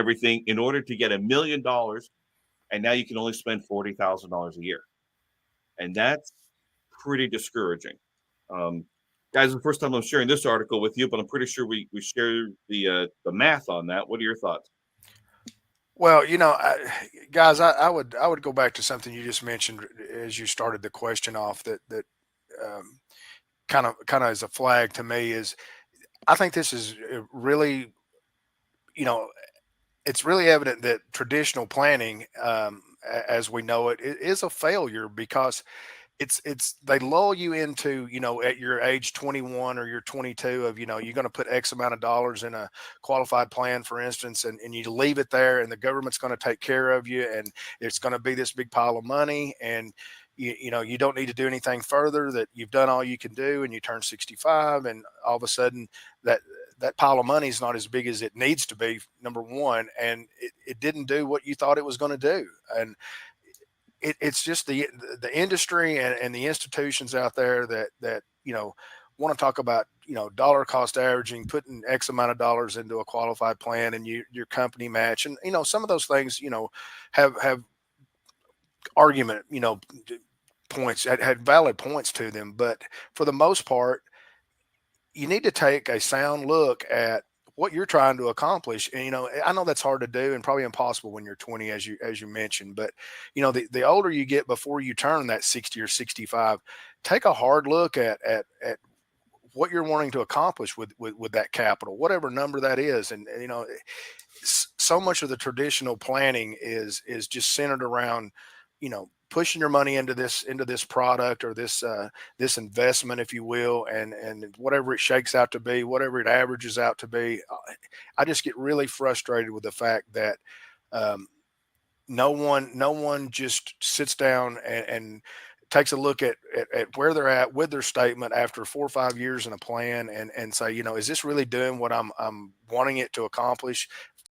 everything in order to get $1 million, and now you can only spend $40,000 a year, and that's pretty discouraging. Um, Guys, the first time I'm sharing this article with you, but I'm pretty sure we share the math on that. What are your thoughts? Well, guys, I would go back to something you just mentioned as you started the question off. That um, kind of as a flag to me is I think this is really, you know, it's really evident that traditional planning, as we know it, is a failure because it's they lull you into, at your age 21 or you're 22 of, you're going to put X amount of dollars in a qualified plan, for instance, and you leave it there and the government's going to take care of you, and it's going to be this big pile of money, and you don't need to do anything further, that you've done all you can do, and you turn 65 and all of a sudden that that pile of money is not as big as it needs to be, number one, and it didn't do what you thought it was going to do. And it's just the industry and the institutions out there that want to talk about dollar cost averaging, putting X amount of dollars into a qualified plan, and your company match, and some of those things have argument points, had valid points to them, but for the most part you need to take a sound look at what you're trying to accomplish. And I know that's hard to do and probably impossible when you're 20, as you mentioned, but the older you get before you turn that 60 or 65, take a hard look at what you're wanting to accomplish with that capital, whatever number that is. And so much of the traditional planning is just centered around pushing your money into this product, or this investment, if you will, and whatever it shakes out to be, whatever it averages out to be. I just get really frustrated with the fact that um, no one just sits down and takes a look at where they're at with their statement after 4 or 5 years in a plan, and say, is this really doing what I'm wanting it to accomplish?